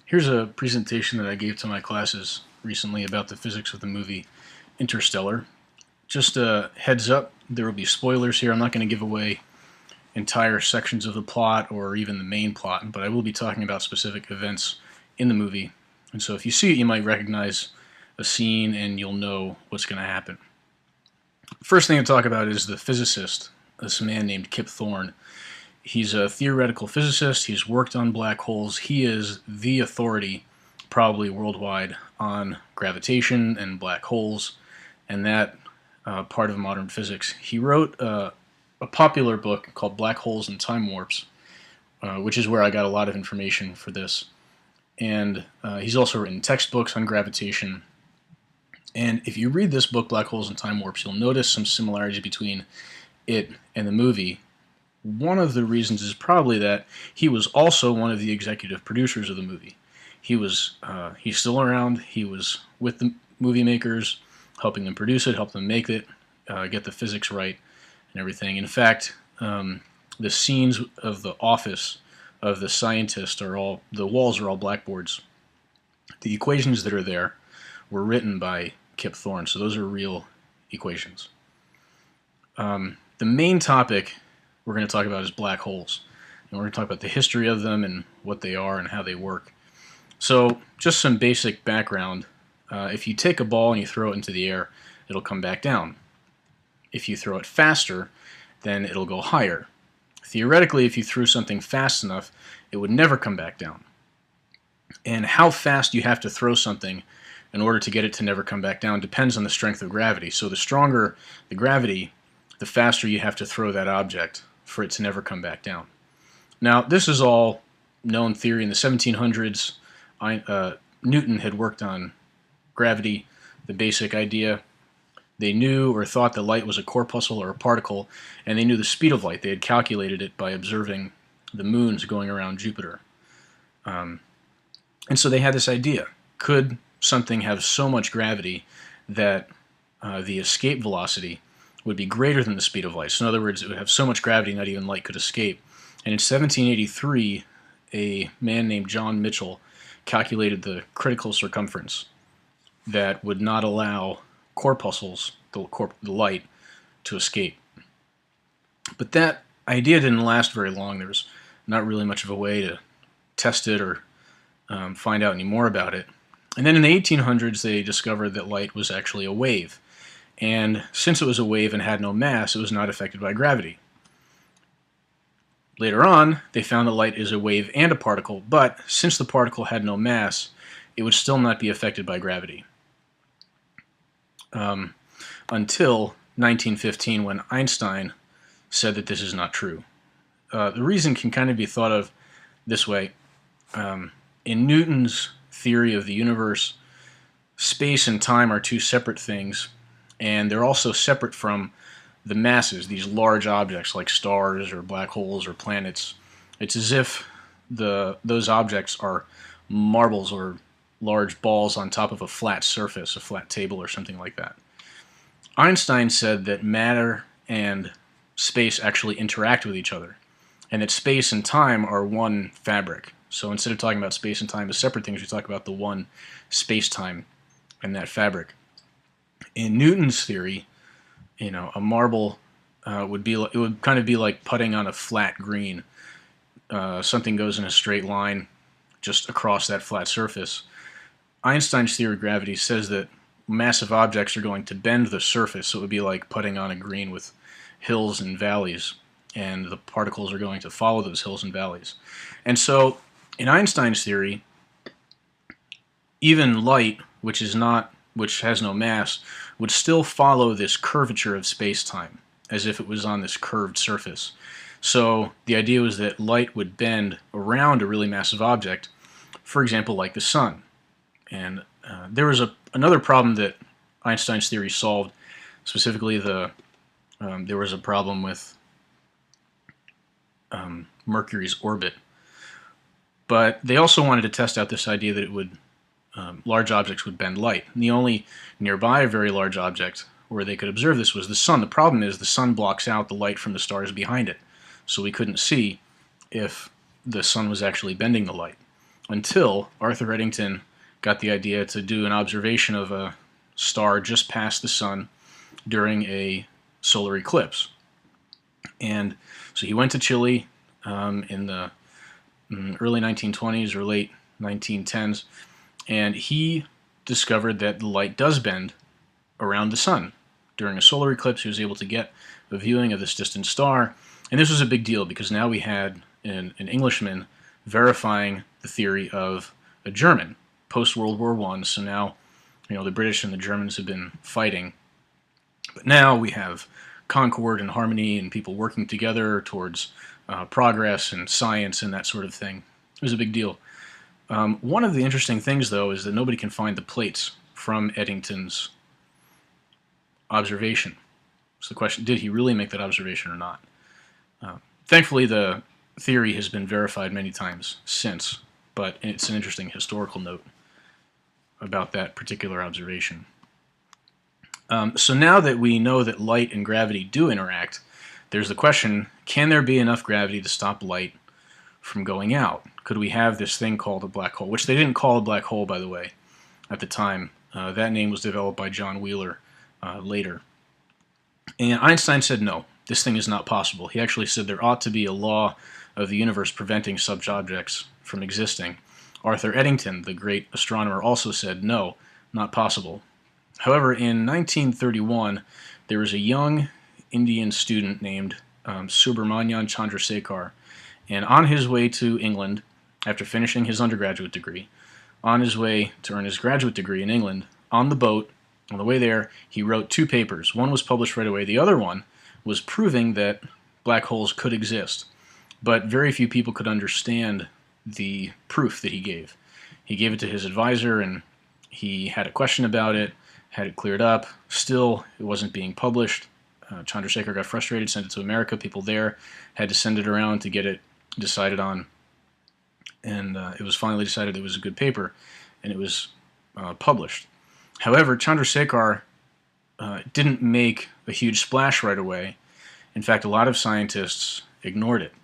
Here's a presentation that I gave to my classes recently about the physics of the movie Interstellar. Just a heads up, there will be spoilers here. I'm not going to give away entire sections of the plot or even the main plot, but I will be talking about specific events in the movie. And so if you see it, you might recognize a scene and you'll know what's going to happen. First thing to talk about is the physicist, this man named Kip Thorne. He's a theoretical physicist. He's worked on black holes. He is the authority, probably worldwide, on gravitation and black holes and that part of modern physics. He wrote a popular book called Black Holes and Time Warps, which is where I got a lot of information for this. And he's also written textbooks on gravitation. And if you read this book, Black Holes and Time Warps, you'll notice some similarities between it and the movie. One of the reasons is probably that he was also one of the executive producers of the movie. He's still around. He was with the movie makers, helping them produce it, help them make it, get the physics right, and everything. In fact, the scenes of the office of the scientist the walls are all blackboards. The equations that are there were written by Kip Thorne, so those are real equations. The main topic we're going to talk about is black holes. And we're going to talk about the history of them and what they are and how they work. So just some basic background. If you take a ball and you throw it into the air, it'll come back down. If you throw it faster, then it'll go higher. Theoretically, if you threw something fast enough, it would never come back down. And how fast you have to throw something in order to get it to never come back down depends on the strength of gravity. So the stronger the gravity, the faster you have to throw that object for it to never come back down. Now, this is all known theory. In the 1700s, Newton had worked on gravity, the basic idea. They knew or thought that light was a corpuscle or a particle, and they knew the speed of light. They had calculated it by observing the moons going around Jupiter. And so they had this idea. Could something have so much gravity that the escape velocity would be greater than the speed of light? So in other words, it would have so much gravity not even light could escape. And in 1783, a man named John Mitchell calculated the critical circumference that would not allow corpuscles, the light, to escape. But that idea didn't last very long. There was not really much of a way to test it or find out any more about it. And then in the 1800s, they discovered that light was actually a wave. And since it was a wave and had no mass, it was not affected by gravity. Later on, they found that light is a wave and a particle, but since the particle had no mass, it would still not be affected by gravity. Until 1915, when Einstein said that this is not true. The reason can kind of be thought of this way. In Newton's theory of the universe, space and time are two separate things, and they're also separate from the masses, these large objects like stars or black holes or planets. It's as if those objects are marbles or large balls on top of a flat surface, a flat table or something like that. Einstein said that matter and space actually interact with each other, and that space and time are one fabric. So instead of talking about space and time as separate things, we talk about the one space-time and that fabric. In Newton's theory, a marble would kind of be like putting on a flat green. Something goes in a straight line just across that flat surface. Einstein's theory of gravity says that massive objects are going to bend the surface, so it would be like putting on a green with hills and valleys, and the particles are going to follow those hills and valleys. And so, in Einstein's theory, even light, which has no mass, would still follow this curvature of space-time, as if it was on this curved surface. So the idea was that light would bend around a really massive object, for example, like the sun. And there was another problem that Einstein's theory solved. Specifically, there was a problem with Mercury's orbit. But they also wanted to test out this idea that large objects would bend light. And the only nearby very large object where they could observe this was the sun. The problem is the sun blocks out the light from the stars behind it, so we couldn't see if the sun was actually bending the light. until Arthur Eddington got the idea to do an observation of a star just past the sun during a solar eclipse. And so he went to Chile in the early 1920s or late 1910s, and he discovered that the light does bend around the sun. During a solar eclipse, he was able to get a viewing of this distant star, and this was a big deal because now we had an Englishman verifying the theory of a German post-World War I. So now, the British and the Germans have been fighting, but now we have concord and harmony and people working together towards progress and science and that sort of thing. It was a big deal. One of the interesting things, though, is that nobody can find the plates from Eddington's observation. So the question, did he really make that observation or not? Thankfully, the theory has been verified many times since, but it's an interesting historical note about that particular observation. So now that we know that light and gravity do interact, there's the question, can there be enough gravity to stop light from going out? Could we have this thing called a black hole, which they didn't call a black hole, by the way, at the time. That name was developed by John Wheeler later. And Einstein said no, this thing is not possible. He actually said there ought to be a law of the universe preventing such objects from existing. Arthur Eddington, the great astronomer, also said no, not possible. However, in 1931, there was a young Indian student named Subramanian Chandrasekhar, and on his way to England, after finishing his undergraduate degree, on his way to earn his graduate degree in England, on the boat, on the way there, he wrote 2 papers. One was published right away. The other one was proving that black holes could exist, but very few people could understand the proof that he gave. He gave it to his advisor, and he had a question about it, had it cleared up. Still, it wasn't being published. Chandrasekhar got frustrated, sent it to America. People there had to send it around to get it decided on. And it was finally decided it was a good paper, and it was published. However, Chandrasekhar didn't make a huge splash right away. In fact, a lot of scientists ignored it,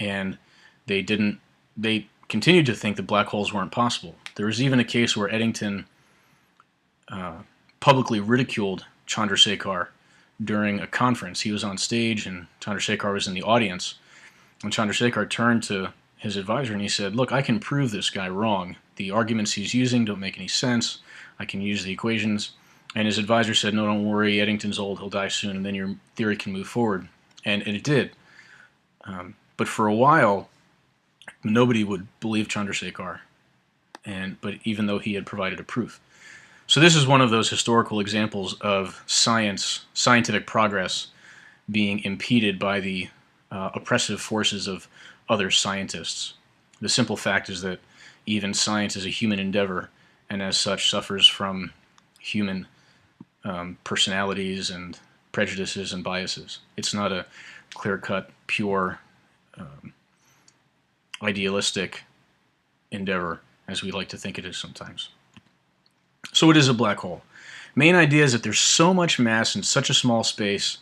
and they continued to think that black holes weren't possible. There was even a case where Eddington publicly ridiculed Chandrasekhar during a conference. He was on stage, and Chandrasekhar was in the audience. And Chandrasekhar turned to his advisor and he said, "Look, I can prove this guy wrong. The arguments he's using don't make any sense. I can use the equations." And his advisor said, "No, don't worry. Eddington's old. He'll die soon, and then your theory can move forward." And it did. But for a while, nobody would believe Chandrasekhar, but even though he had provided a proof. So this is one of those historical examples of scientific progress being impeded by the oppressive forces of other scientists. The simple fact is that even science is a human endeavor, and as such suffers from human personalities and prejudices and biases. It's not a clear-cut, pure, idealistic endeavor, as we like to think it is sometimes. So what is a black hole? Main idea is that there's so much mass in such a small space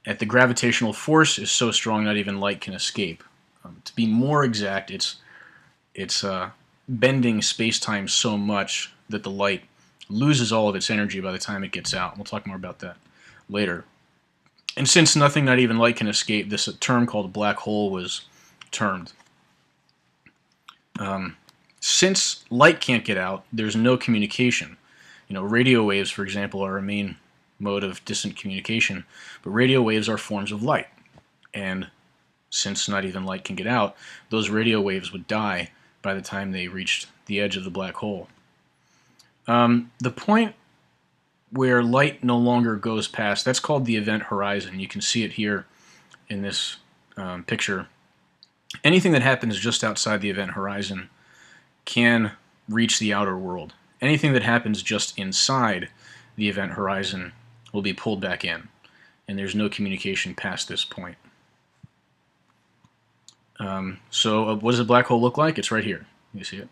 that the gravitational force is so strong not even light can escape. To be more exact, it's bending space-time so much that the light loses all of its energy by the time it gets out. We'll talk more about that later. And since nothing, not even light, can escape, this term called a black hole was termed. Since light can't get out, there's no communication. Radio waves, for example, are a main mode of distant communication, but radio waves are forms of light. And since not even light can get out, those radio waves would die by the time they reached the edge of the black hole. The point where light no longer goes past, that's called the event horizon. You can see it here in this picture. Anything that happens just outside the event horizon can reach the outer world. Anything that happens just inside the event horizon will be pulled back in, and there's no communication past this point. So what does a black hole look like? It's right here. You see it?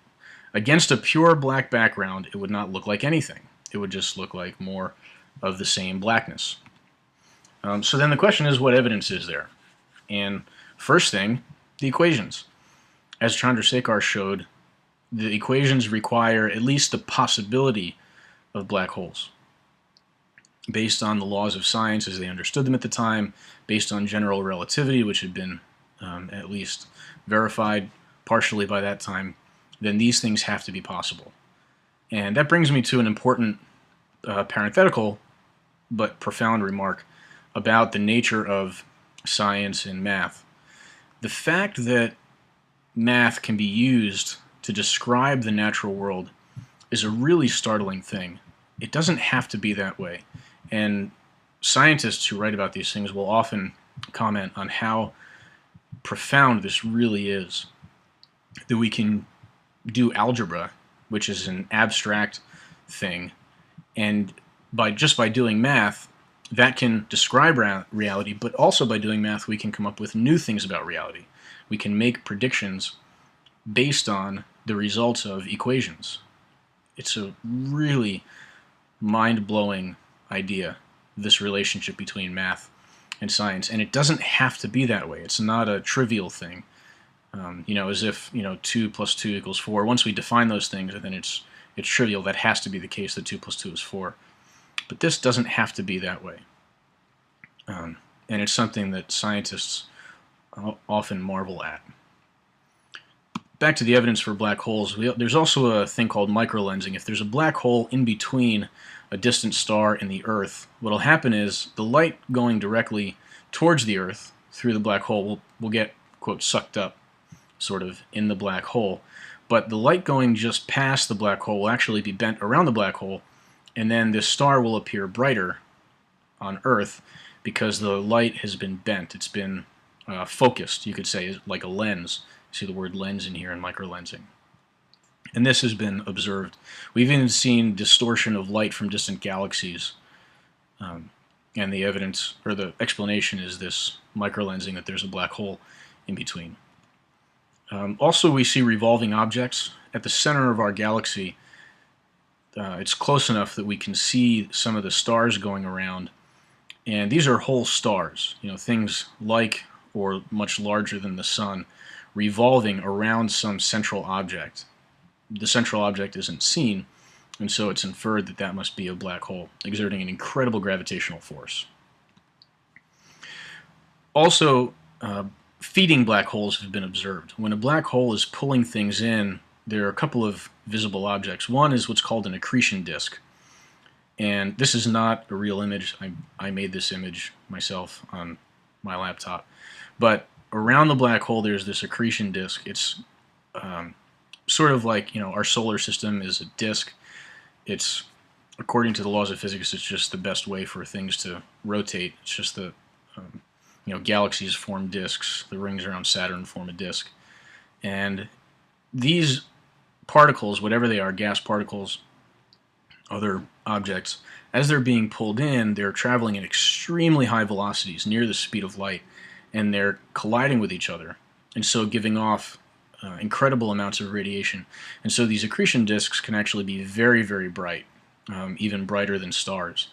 Against a pure black background, it would not look like anything. It would just look like more of the same blackness. So then the question is, what evidence is there? And first thing, the equations. As Chandrasekhar showed The equations require at least the possibility of black holes, based on the laws of science as they understood them at the time, based on general relativity, which had been at least verified partially by that time, then these things have to be possible. And that brings me to an important parenthetical but profound remark about the nature of science and math. The fact that math can be used to describe the natural world is a really startling thing. It doesn't have to be that way. And scientists who write about these things will often comment on how profound this really is. That we can do algebra, which is an abstract thing, and just by doing math, that can describe reality, but also by doing math, we can come up with new things about reality. We can make predictions based on the results of equations. It's a really mind-blowing idea, this relationship between math and science, and it doesn't have to be that way. It's not a trivial thing. As if 2 + 2 = 4. Once we define those things, then it's trivial. That has to be the case that 2 + 2 is 4. But this doesn't have to be that way. And it's something that scientists often marvel at. Back to the evidence for black holes, there's also a thing called microlensing. If there's a black hole in between a distant star and the Earth, what will happen is the light going directly towards the Earth through the black hole will get, quote, sucked up, sort of, in the black hole. But the light going just past the black hole will actually be bent around the black hole, and then this star will appear brighter on Earth because the light has been bent. It's been focused, you could say, like a lens. See the word lens in here in microlensing. And this has been observed. We've even seen distortion of light from distant galaxies. And the evidence, or the explanation, is this microlensing, that there's a black hole in between. Also, we see revolving objects. At the center of our galaxy, it's close enough that we can see some of the stars going around. And these are whole stars, things like or much larger than the sun, revolving around some central object. The central object isn't seen, and so it's inferred that that must be a black hole, exerting an incredible gravitational force. Also, feeding black holes have been observed. When a black hole is pulling things in, there are a couple of visible objects. One is what's called an accretion disk. And this is not a real image. I made this image myself on my laptop. But around the black hole, there's this accretion disk. It's sort of like, our solar system is a disk. It's, according to the laws of physics, it's just the best way for things to rotate. It's just the, galaxies form disks. The rings around Saturn form a disk. And these particles, whatever they are, gas particles, other objects, as they're being pulled in, they're traveling at extremely high velocities, near the speed of light, and they're colliding with each other, and so giving off incredible amounts of radiation. And so these accretion disks can actually be very, very bright, even brighter than stars,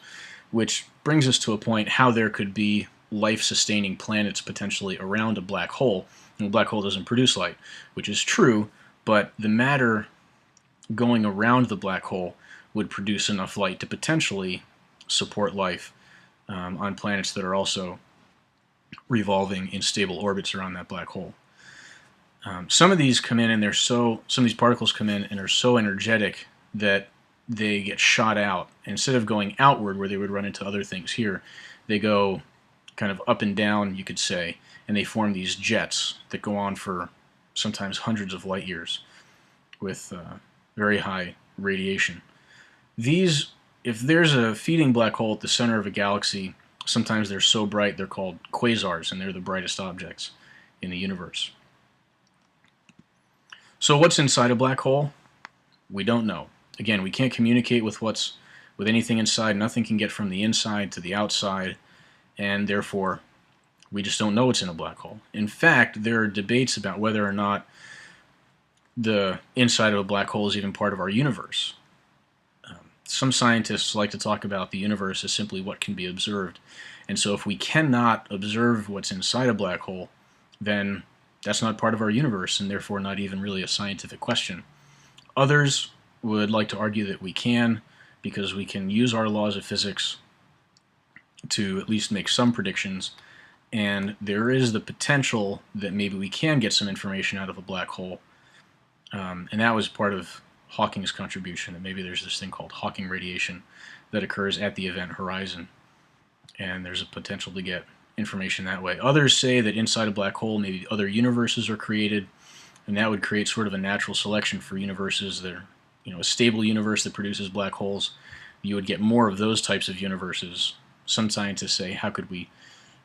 which brings us to a point how there could be life-sustaining planets potentially around a black hole. And a black hole doesn't produce light, which is true, but the matter going around the black hole would produce enough light to potentially support life on planets that are also revolving in stable orbits around that black hole. Some of these come in and some of these particles come in and are so energetic that they get shot out. Instead of going outward where they would run into other things here, they go kind of up and down, you could say, and they form these jets that go on for sometimes hundreds of light years with very high radiation. These, if there's a feeding black hole at the center of a galaxy, sometimes they're so bright they're called quasars, and they're the brightest objects in the universe. So what's inside a black hole? We don't know. Again, we can't communicate with anything inside. Nothing can get from the inside to the outside, and therefore we just don't know what's in a black hole. In fact, there are debates about whether or not the inside of a black hole is even part of our universe. Some scientists like to talk about the universe as simply what can be observed. And so if we cannot observe what's inside a black hole, then that's not part of our universe, and therefore not even really a scientific question. Others would like to argue that we can, because we can use our laws of physics to at least make some predictions, and there is the potential that maybe we can get some information out of a black hole. And that was part of Hawking's contribution, that maybe there's this thing called Hawking radiation that occurs at the event horizon, and there's a potential to get information that way. Others say that inside a black hole maybe other universes are created, and that would create sort of a natural selection for universes that are, a stable universe that produces black holes. You would get more of those types of universes. Some scientists say, how could we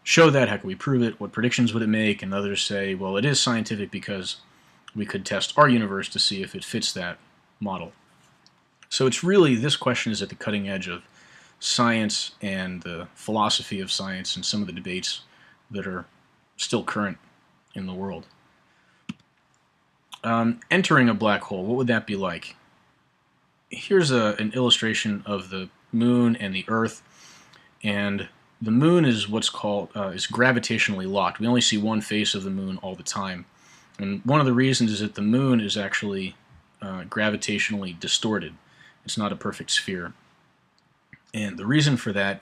show that? How could we prove it? What predictions would it make? And others say, well, it is scientific because we could test our universe to see if it fits that model. So it's really, this question is at the cutting edge of science and the philosophy of science and some of the debates that are still current in the world. Entering a black hole, what would that be like? Here's an illustration of the moon and the Earth, and the moon is what's called is gravitationally locked. We only see one face of the moon all the time, and one of the reasons is that the moon is actually gravitationally distorted. It's not a perfect sphere, and the reason for that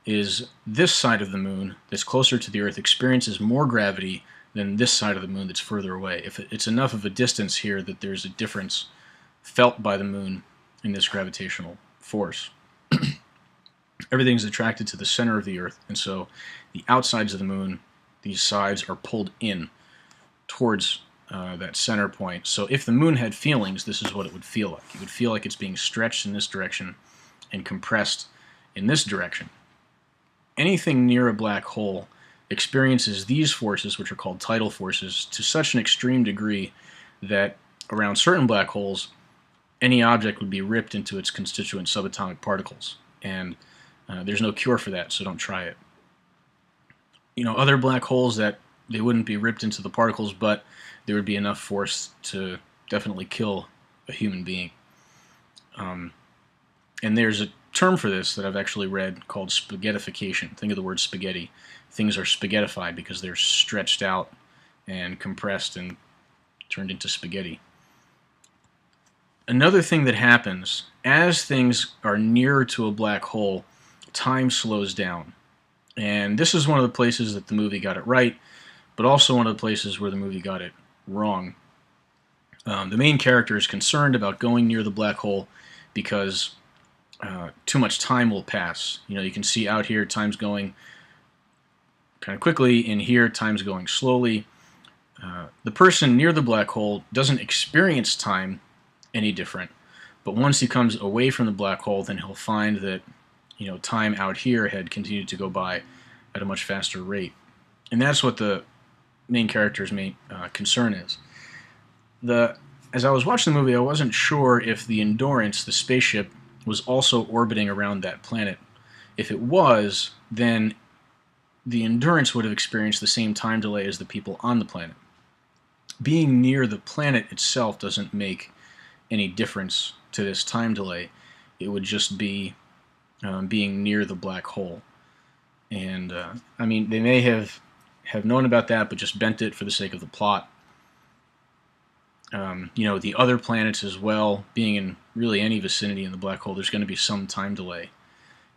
is this side of the moon that's closer to the Earth experiences more gravity than this side of the moon that's further away. If it's enough of a distance here that there's a difference felt by the moon in this gravitational force. Everything's attracted to the center of the Earth, and so the outsides of the moon, these sides, are pulled in towards that center point. So if the moon had feelings, this is what it would feel like. It would feel like it's being stretched in this direction and compressed in this direction. Anything near a black hole experiences these forces, which are called tidal forces, to such an extreme degree that around certain black holes, any object would be ripped into its constituent subatomic particles. And there's no cure for that, so don't try it. Other black holes that they wouldn't be ripped into the particles, but there would be enough force to definitely kill a human being. And there's a term for this that I've actually read called spaghettification. Think of the word spaghetti. Things are spaghettified because they're stretched out and compressed and turned into spaghetti. Another thing that happens, as things are nearer to a black hole, time slows down. And this is one of the places that the movie got it right, but also one of the places where the movie got it wrong. The main character is concerned about going near the black hole because too much time will pass. You can see out here time's going kind of quickly, in here time's going slowly. The person near the black hole doesn't experience time any different, but once he comes away from the black hole, then he'll find that time out here had continued to go by at a much faster rate. And that's what the main character's main concern is. As I was watching the movie, I wasn't sure if the Endurance, the spaceship, was also orbiting around that planet. If it was, then the Endurance would have experienced the same time delay as the people on the planet. Being near the planet itself doesn't make any difference to this time delay. It would just be being near the black hole. And, they may have known about that, but just bent it for the sake of the plot. The other planets as well, being in really any vicinity in the black hole, there's going to be some time delay.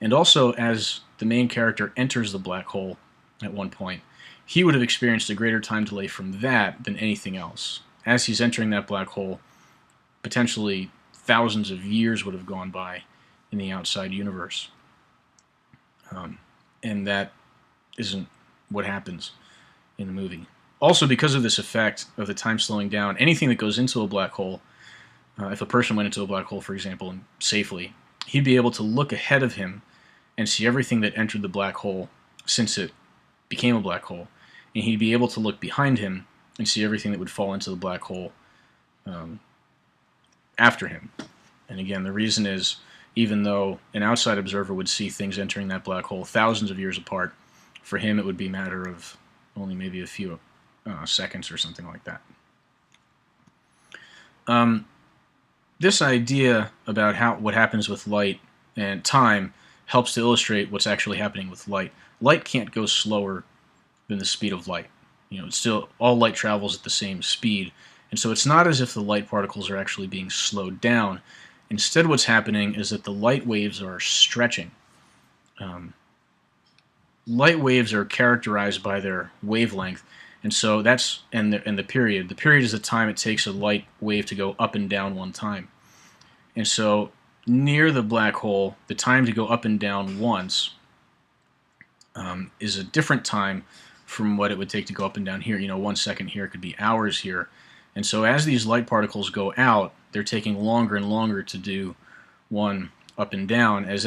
And also, as the main character enters the black hole at one point, he would have experienced a greater time delay from that than anything else. As he's entering that black hole, potentially thousands of years would have gone by in the outside universe. And that isn't what happens in the movie. Also, because of this effect of the time slowing down, anything that goes into a black hole, if a person went into a black hole, for example, and safely, he'd be able to look ahead of him and see everything that entered the black hole since it became a black hole. And he'd be able to look behind him and see everything that would fall into the black hole after him. And again, the reason is, even though an outside observer would see things entering that black hole thousands of years apart, for him it would be a matter of only maybe a few seconds or something like that. This idea about what happens with light and time helps to illustrate what's actually happening with light. Light can't go slower than the speed of light. It's still, all light travels at the same speed, And so it's not as if the light particles are actually being slowed down. Instead, what's happening is that the light waves are stretching. Light waves are characterized by their wavelength, and so that's and the period. The period is the time it takes a light wave to go up and down one time. And so near the black hole, the time to go up and down once is a different time from what it would take to go up and down here. 1 second here could be hours here. And so as these light particles go out, they're taking longer and longer to do one up and down. As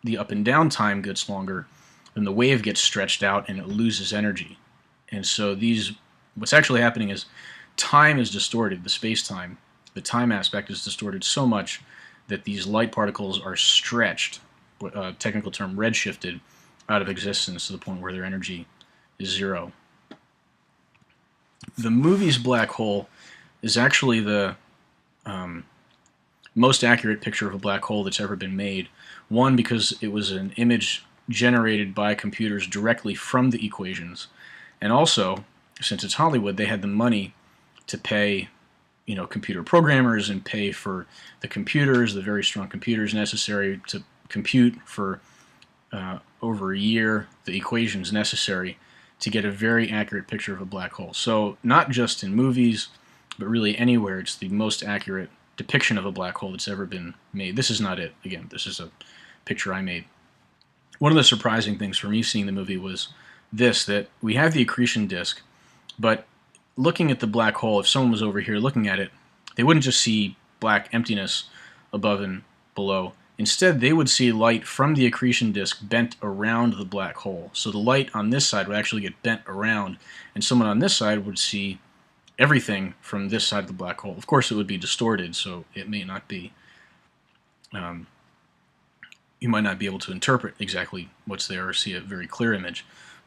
the up and down time gets longer, then the wave gets stretched out and it loses energy. And so what's actually happening is time is distorted, the space-time. The time aspect is distorted so much that these light particles are stretched, technical term redshifted, out of existence to the point where their energy is zero. The movie's black hole is actually the most accurate picture of a black hole that's ever been made. One, because it was an image generated by computers directly from the equations, and also, since it's Hollywood, they had the money to pay computer programmers and pay for the computers, the very strong computers necessary to compute for over a year the equations necessary to get a very accurate picture of a black hole. So not just in movies, but really anywhere, it's the most accurate depiction of a black hole that's ever been made. This is not it. Again, this is a picture I made. One of the surprising things for me seeing the movie was that we have the accretion disk, but looking at the black hole, if someone was over here looking at it, they wouldn't just see black emptiness above and below. Instead, they would see light from the accretion disk bent around the black hole. So the light on this side would actually get bent around, and someone on this side would see everything from this side of the black hole. Of course, it would be distorted, so it may not be... you might not be able to interpret exactly what's there or see a very clear image.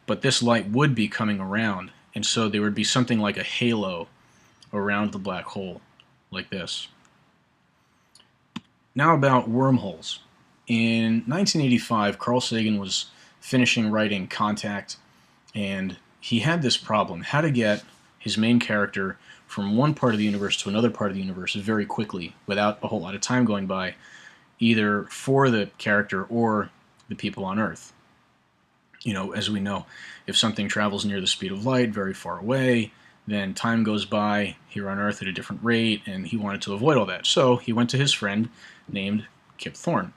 But this light would be coming around, and so there would be something like a halo around the black hole, like this. Now about wormholes. In 1985, Carl Sagan was finishing writing Contact, and he had this problem, how to get his main character from one part of the universe to another part of the universe very quickly, without a whole lot of time going by, either for the character or the people on Earth. As we know, if something travels near the speed of light very far away, then time goes by here on Earth at a different rate, and he wanted to avoid all that. So he went to his friend named Kip Thorne,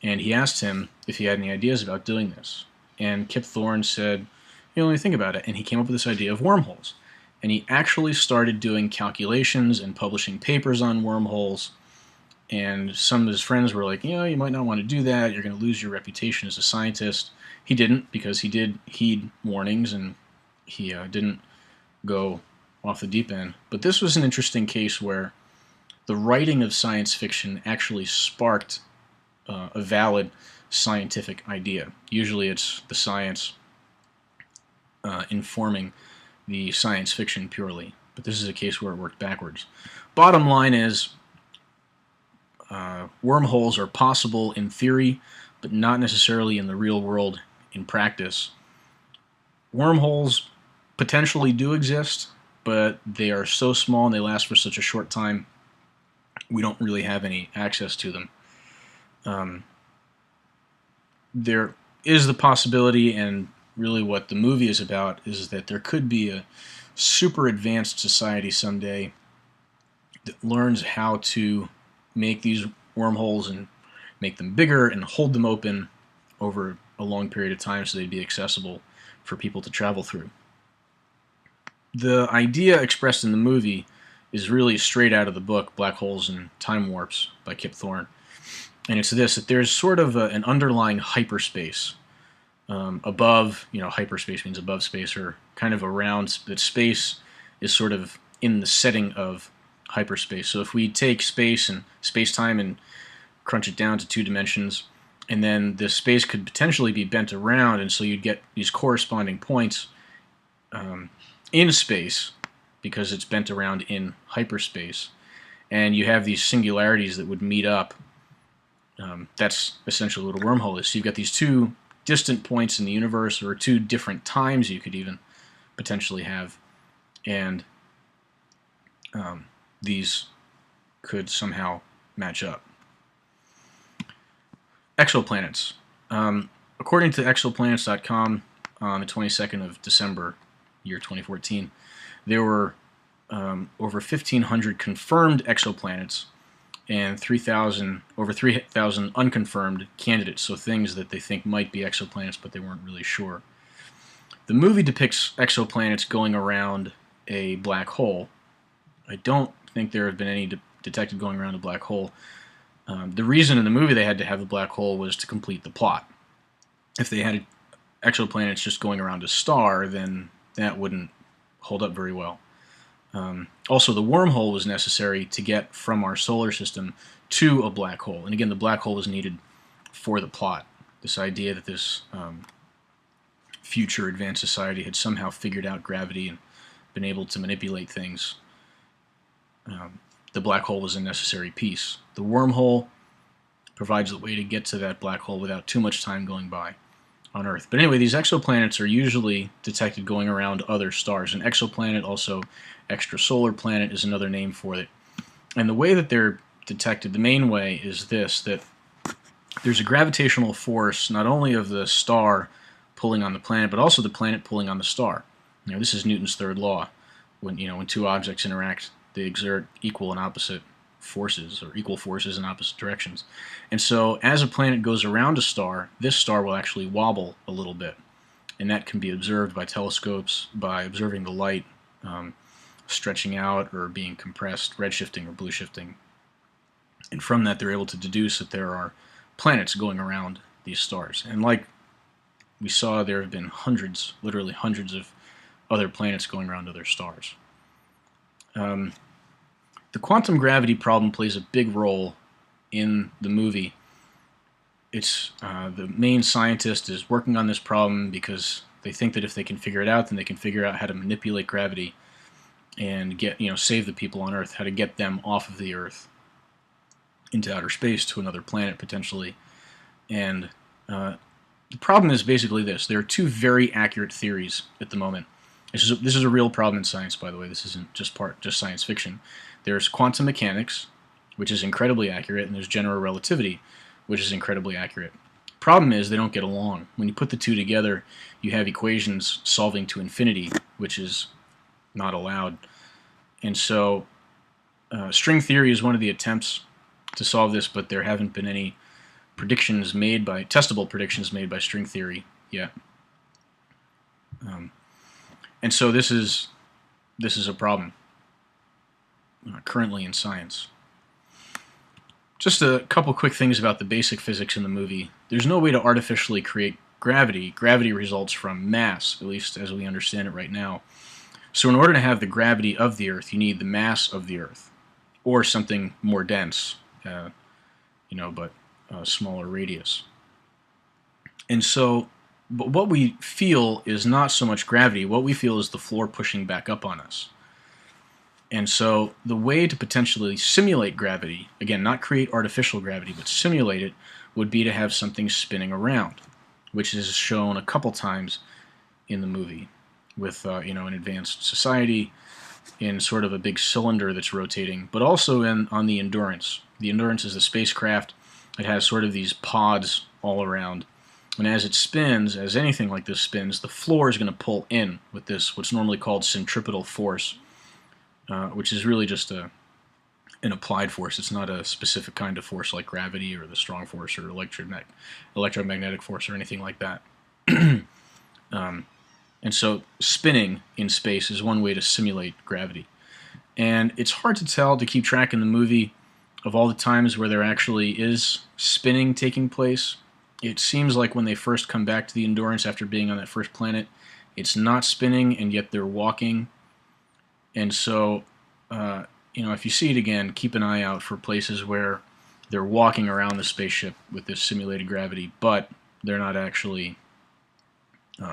and he asked him if he had any ideas about doing this. And Kip Thorne said, let me think about it. And he came up with this idea of wormholes. And he actually started doing calculations and publishing papers on wormholes. And some of his friends were like, you might not want to do that. You're going to lose your reputation as a scientist. He didn't, because he did heed warnings, and he didn't go off the deep end. But this was an interesting case where the writing of science fiction actually sparked a valid scientific idea. Usually it's the science informing the science fiction purely, but this is a case where it worked backwards. Bottom line is, wormholes are possible in theory, but not necessarily in the real world in practice. Wormholes potentially do exist, but they are so small and they last for such a short time, we don't really have any access to them. There is the possibility, and really what the movie is about, is that there could be a super advanced society someday that learns how to make these wormholes and make them bigger and hold them open over a long period of time so they'd be accessible for people to travel through. The idea expressed in the movie is really straight out of the book Black Holes and Time Warps by Kip Thorne. And it's this, that there's sort of an underlying hyperspace above, hyperspace means above space, or kind of around, that space is sort of in the setting of hyperspace. So if we take space and space-time and crunch it down to 2 dimensions, and then the space could potentially be bent around, and so you'd get these corresponding points in space because it's bent around in hyperspace, and you have these singularities that would meet up. That's essentially what a wormhole is. So you've got these 2 distant points in the universe, or 2 different times you could even potentially have, and these could somehow match up. Exoplanets. According to exoplanets.com, on the 22nd of December, year 2014, there were over 1,500 confirmed exoplanets and over 3,000 unconfirmed candidates, so things that they think might be exoplanets, but they weren't really sure. The movie depicts exoplanets going around a black hole. I don't think there have been any detected going around a black hole. The reason in the movie they had to have the black hole was to complete the plot. If they had exoplanets just going around a star, then that wouldn't hold up very well. Also, the wormhole was necessary to get from our solar system to a black hole. And again, the black hole was needed for the plot. This idea that this future advanced society had somehow figured out gravity and been able to manipulate things. The black hole was a necessary piece. The wormhole provides the way to get to that black hole without too much time going by on Earth. But anyway, these exoplanets are usually detected going around other stars. An exoplanet, also extrasolar planet, is another name for it. And the way that they're detected, the main way, is this, that there's a gravitational force not only of the star pulling on the planet, but also the planet pulling on the star. This is Newton's third law. When two objects interact, they exert equal and opposite forces, or equal forces in opposite directions. And so as a planet goes around a star, this star will actually wobble a little bit. And that can be observed by telescopes, by observing the light stretching out or being compressed, redshifting or blue shifting. And from that, they're able to deduce that there are planets going around these stars. And like we saw, there have been hundreds, literally hundreds of other planets going around other stars. The quantum gravity problem plays a big role in the movie. It's the main scientist is working on this problem because they think that if they can figure it out, then they can figure out how to manipulate gravity and save the people on Earth, how to get them off of the Earth into outer space to another planet potentially. And the problem is basically this: there are two very accurate theories at the moment. This is a real problem in science, by the way. This isn't just science fiction. There's quantum mechanics, which is incredibly accurate, and there's general relativity, which is incredibly accurate. Problem is they don't get along. When you put the two together, you have equations solving to infinity, which is not allowed. And so string theory is one of the attempts to solve this, but there haven't been any testable predictions made by string theory yet. And so this is a problem currently in science. Just a couple quick things about the basic physics in the movie. There's no way to artificially create gravity. Gravity results from mass, at least as we understand it right now. So in order to have the gravity of the Earth, you need the mass of the Earth, or something more dense, but a smaller radius. And so, but what we feel is not so much gravity. What we feel is the floor pushing back up on us. And so the way to potentially simulate gravity, again, not create artificial gravity, but simulate it, would be to have something spinning around, which is shown a couple times in the movie with, an advanced society in sort of a big cylinder that's rotating, but also on the Endurance. The Endurance is a spacecraft. It has sort of these pods all around. And as it spins, as anything like this spins, the floor is going to pull in with this, what's normally called centripetal force, which is really just an applied force. It's not a specific kind of force like gravity or the strong force or electromagnetic force or anything like that. And so spinning in space is one way to simulate gravity. And it's hard to keep track in the movie of all the times where there actually is spinning taking place. It seems like when they first come back to the Endurance after being on that first planet, it's not spinning, and yet they're walking. And so, if you see it again, keep an eye out for places where they're walking around the spaceship with this simulated gravity, but they're not actually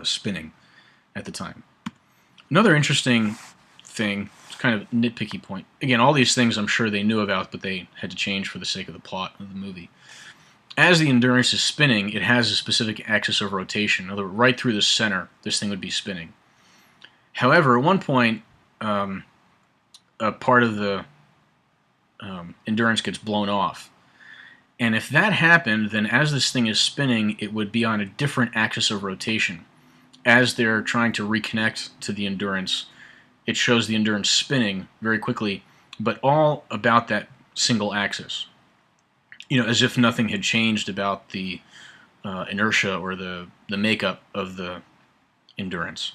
spinning at the time. Another interesting thing, it's kind of a nitpicky point. Again, all these things I'm sure they knew about, but they had to change for the sake of the plot of the movie. As the Endurance is spinning, it has a specific axis of rotation. In other words, right through the center, this thing would be spinning. However, at one point, a part of the endurance gets blown off. And if that happened, then as this thing is spinning, it would be on a different axis of rotation. As they're trying to reconnect to the endurance, it shows the endurance spinning very quickly, but all about that single axis. As if nothing had changed about the inertia or the makeup of the endurance.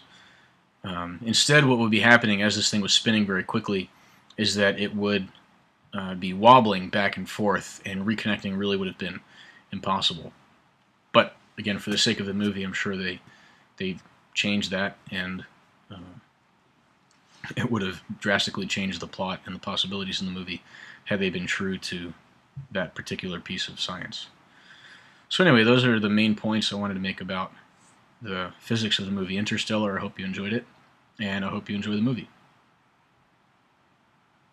Instead, what would be happening as this thing was spinning very quickly is that it would be wobbling back and forth, and reconnecting really would have been impossible. But again, for the sake of the movie, I'm sure they changed that, and it would have drastically changed the plot and the possibilities in the movie had they been true to that particular piece of science. So anyway, those are the main points I wanted to make about the physics of the movie Interstellar. I hope you enjoyed it, and I hope you enjoy the movie.